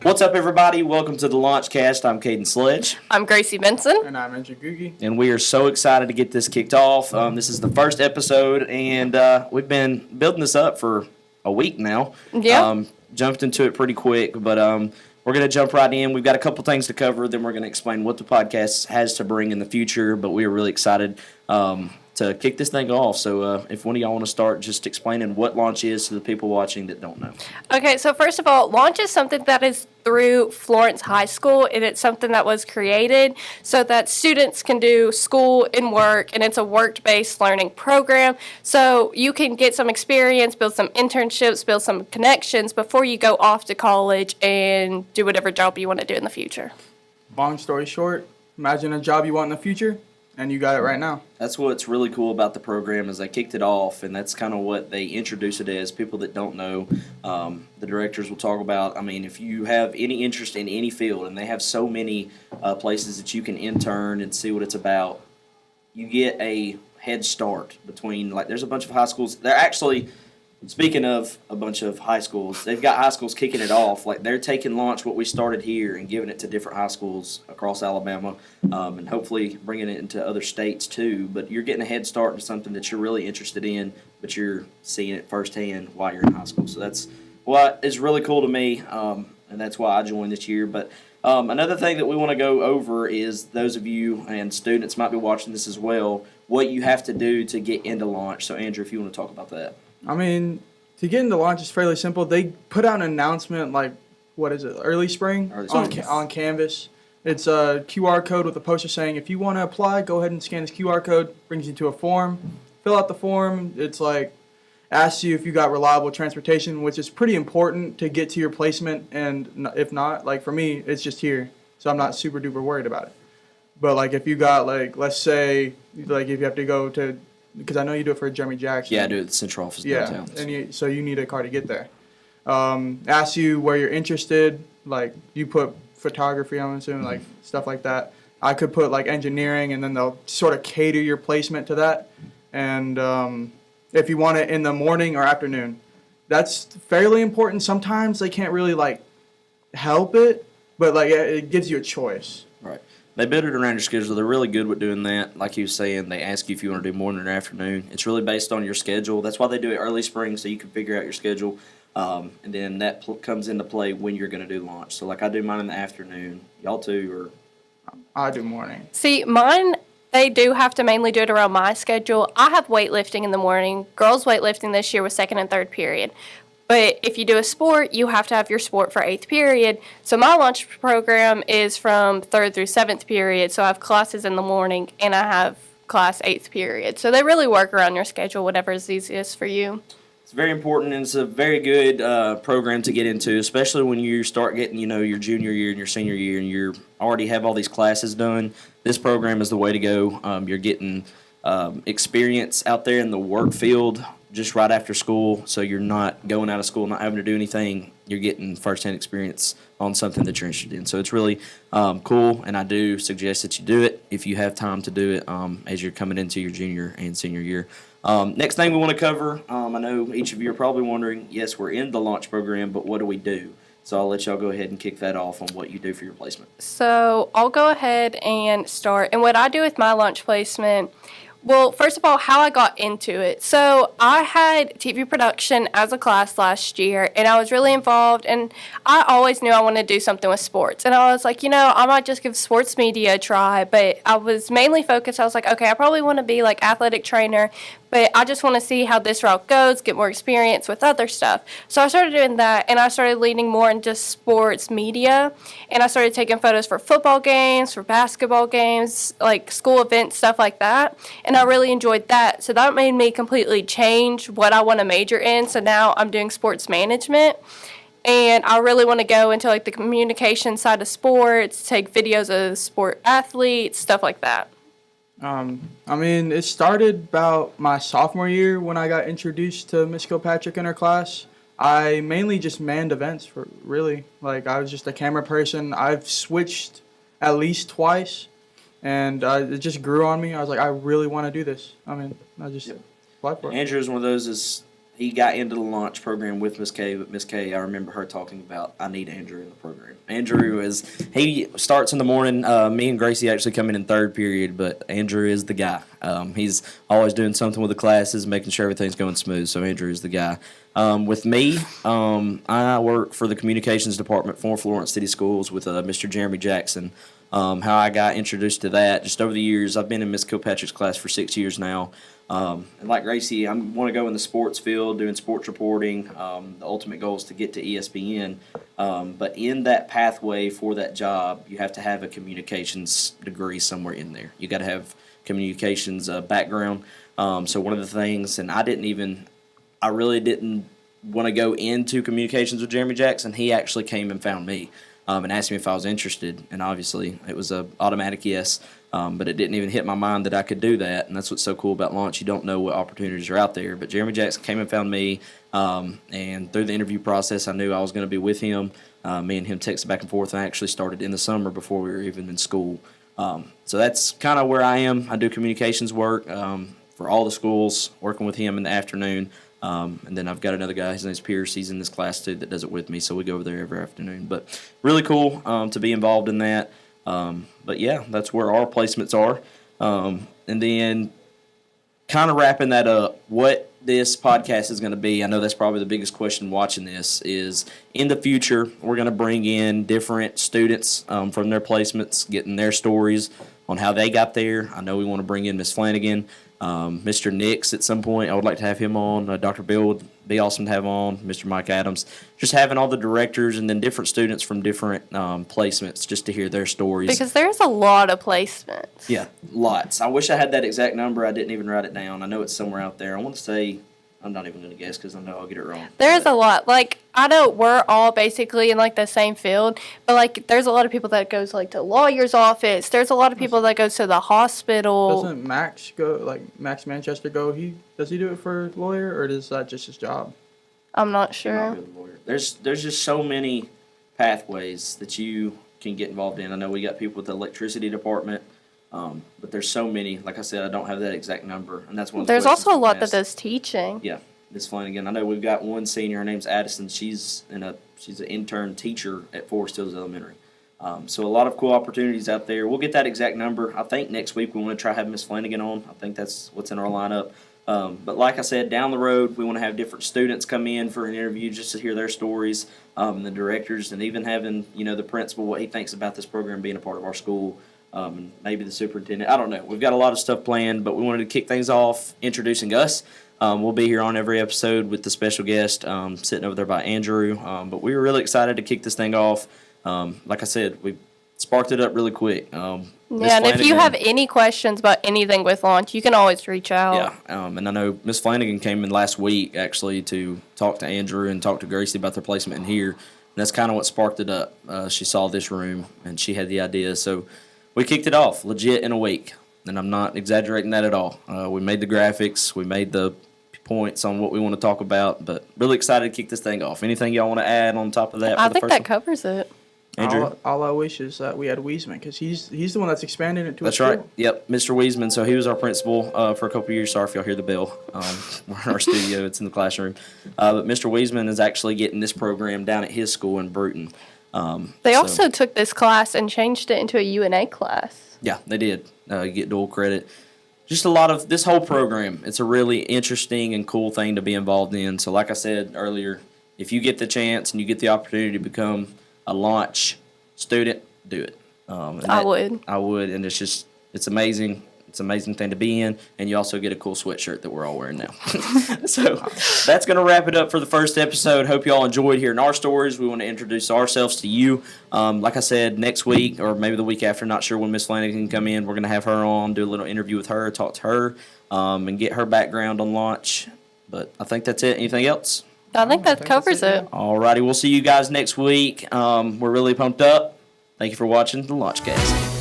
What's up, everybody? Welcome to the Launchcast. I'm Caden Sledge. I'm Gracie Benson. And I'm Andrew Googie. And we are so excited to get this kicked off. This is the first episode, and we've been building this up for a week now. Yeah. Jumped into it pretty quick, but we're going to jump right in. We've got a couple things to cover, then we're going to explain what the podcast has to bring in the future, but we are really excited to kick this thing off. So if one of y'all want to start just explaining what Launch is to the people watching that don't know. Okay, so first of all, Launch is something that is through Florence High School, and it's something that was created so that students can do school and work, and it's a work-based learning program. So you can get some experience, build some internships, build some connections before you go off to college and do whatever job you want to do in the future. Long story short, imagine a job you want in the future, and you got it right now. That's what's really cool about the program is they kicked it off, and that's kind of what they introduce it as. People that don't know, the directors will talk about, I mean, if you have any interest in any field, and they have so many places that you can intern and see what it's about, you get a head start between, like, there's a bunch of high schools. They're actually, speaking of a bunch of high schools, they've got high schools kicking it off. Like, they're taking Launch, what we started here, and giving it to different high schools across Alabama, and hopefully bringing it into other states too. But you're getting a head start to something that you're really interested in, but you're seeing it firsthand while you're in high school. So that's what is really cool to me, and that's why I joined this year. But another thing that we want to go over is those of you and students might be watching this as well, what you have to do to get into Launch. So, Andrew, if you want to talk about that. I mean, to get into Launch is fairly simple. They put out an announcement like, what is it, early spring? On Canvas. It's a QR code with a poster saying, if you want to apply, go ahead and scan this QR code. Brings you to a form. Fill out the form. It's like, asks you if you got reliable transportation, which is pretty important to get to your placement. And if not, like for me, it's just here. So I'm not super duper worried about it. But like if you got like, let's say, like if you have to go to, because I know you do it for Jeremy Jackson. Yeah, I do it at the central office downtown. Yeah, and so you need a car to get there. Ask you where you're interested, like you put photography, I'm assuming, like stuff like that. I could put like engineering, and then they'll sort of cater your placement to that. And if you want it in the morning or afternoon, that's fairly important. Sometimes they can't really like help it, but like it gives you a choice. Right. They build it around your schedule. They're really good with doing that. Like you were saying, they ask you if you want to do morning or afternoon. It's really based on your schedule. That's why they do it early spring, so you can figure out your schedule. And then that comes into play when you're going to do Launch. So, like, I do mine in the afternoon. Y'all too, or? I do morning. See, mine, they do have to mainly do it around my schedule. I have weightlifting in the morning. Girls weightlifting this year was second and third period. But if you do a sport, you have to have your sport for 8th period. So my Launch program is from 3rd through 7th period. So I have classes in the morning, and I have class 8th period. So they really work around your schedule, whatever is easiest for you. It's very important, and it's a very good program to get into, especially when you start getting, your junior year and your senior year, and you already have all these classes done. This program is the way to go. You're getting experience out there in the work field just right after school, so you're not going out of school, not having to do anything. You're getting firsthand experience on something that you're interested in. So it's really cool, and I do suggest that you do it if you have time to do it as you're coming into your junior and senior year. Next thing we want to cover, I know each of you are probably wondering, yes, we're in the Launch program, but what do we do? So I'll let y'all go ahead and kick that off on what you do for your placement. So I'll go ahead and start. And what I do with my Launch placement, well, first of all, how I got into it. So I had TV production as a class last year, and I was really involved, and I always knew I wanted to do something with sports. And I was like, I might just give sports media a try, but I was mainly focused. I was like, okay, I probably want to be like athletic trainer, but I just want to see how this route goes, get more experience with other stuff. So I started doing that, and I started leaning more into sports media, and I started taking photos for football games, for basketball games, like school events, stuff like that, and I really enjoyed that. So that made me completely change what I want to major in. So now I'm doing sports management, and I really want to go into like the communication side of sports, take videos of sport athletes, stuff like that. I mean, it started about my sophomore year when I got introduced to Miss Kilpatrick in her class. I mainly just manned events for really, like I was just a camera person. I've switched at least twice, and it just grew on me. I was like, I really want to do this. I mean, I just applied for it. Andrew is one of those he got into the launch program with Miss K, but Miss K, I remember her talking about, I need Andrew in the program. Andrew he starts in the morning. Me and Gracie actually come in third period, but Andrew is the guy. He's always doing something with the classes, making sure everything's going smooth, so Andrew is the guy. With me, I work for the communications department for Florence City Schools with Mr. Jeremy Jackson. How I got introduced to that, just over the years, I've been in Miss Kilpatrick's class for 6 years now. And like Gracie, I want to go in the sports field, doing sports reporting. The ultimate goal is to get to ESPN. But in that pathway for that job, you have to have a communications degree somewhere in there. You got to have communications background. So one of the things, and I really didn't want to go into communications with Jeremy Jackson. He actually came and found me and asked me if I was interested. And obviously, it was an automatic yes. But it didn't even hit my mind that I could do that, and that's what's so cool about launch. You don't know what opportunities are out there. But Jeremy Jackson came and found me, and through the interview process, I knew I was going to be with him. Me and him texted back and forth, and I actually started in the summer before we were even in school. So that's kind of where I am. I do communications work for all the schools, working with him in the afternoon. And then I've got another guy, his name's Pierce, he's in this class too, that does it with me, so we go over there every afternoon. But really cool to be involved in that. But yeah, that's where our placements are. And then kind of wrapping that up, what this podcast is going to be, I know that's probably the biggest question watching this, is in the future, we're going to bring in different students from their placements, getting their stories on how they got there. I know we want to bring in Miss Flanagan, Mr. Nix at some point. I would like to have him on. Dr. Bill would be awesome to have on. Mr. Mike Adams. Just having all the directors and then different students from different placements just to hear their stories. Because there's a lot of placements. Yeah, lots. I wish I had that exact number. I didn't even write it down. I know it's somewhere out there. I want to say, I'm not even going to guess because I know I'll get it wrong. There's a lot. Like, I know we're all basically in, like, the same field, but, like, there's a lot of people that goes, like, to lawyer's office. There's a lot of people that goes to the hospital. Doesn't Max go, like, Max Manchester go, does he do it for a lawyer, or is that just his job? I'm not sure. There's just so many pathways that you can get involved in. I know we got people with the electricity department, but there's so many. Like I said, I don't have that exact number, and that's one of the There's also a lot that asked. does teaching. Yeah, Miss Flanagan. I know we've got one senior. Her name's Addison. She's an intern teacher at Forest Hills Elementary. So a lot of cool opportunities out there. We'll get that exact number. I think next week we want to try having Miss Flanagan on. I think that's what's in our lineup. But like I said, down the road, we want to have different students come in for an interview just to hear their stories, the directors, and even having, the principal, what he thinks about this program being a part of our school, and maybe the superintendent. I don't know. We've got a lot of stuff planned, but we wanted to kick things off introducing us. We'll be here on every episode with the special guest sitting over there by Andrew. But we were really excited to kick this thing off. Like I said, we sparked it up really quick. Yeah, and if you have any questions about anything with launch, you can always reach out. Yeah, and I know Miss Flanagan came in last week, actually, to talk to Andrew and talk to Gracie about their placement in here. And that's kind of what sparked it up. She saw this room, and she had the idea. So we kicked it off legit in a week, and I'm not exaggerating that at all. We made the graphics. We made the points on what we want to talk about, but really excited to kick this thing off. Anything y'all want to add on top of that? I think that covers it. Andrew? All I wish is that we had Wiesman, because he's the one that's expanding it to That's a school. right. Yep, Mr. Wiesman. So he was our principal for a couple of years. Sorry if y'all hear the bell. We're in our studio. It's in the classroom. But Mr. Wiesman is actually getting this program down at his school in Bruton. They also took this class and changed it into a UNA class. Yeah, they did. Get dual credit. Just a lot of this whole program. It's a really interesting and cool thing to be involved in. So like I said earlier, if you get the chance and you get the opportunity to become a launch student, do it. I would. And it's amazing. It's an amazing thing to be in, and you also get a cool sweatshirt that we're all wearing now. So that's going to wrap it up for the first episode. Hope you all enjoyed hearing our stories. We want to introduce ourselves to you. Like I said, next week or maybe the week after, not sure when Miss Flanagan can come in, we're going to have her on, do a little interview with her, talk to her, and get her background on launch. But I think that's it. Anything else? I think that covers it. All righty. We'll see you guys next week. We're really pumped up. Thank you for watching the Launchcast.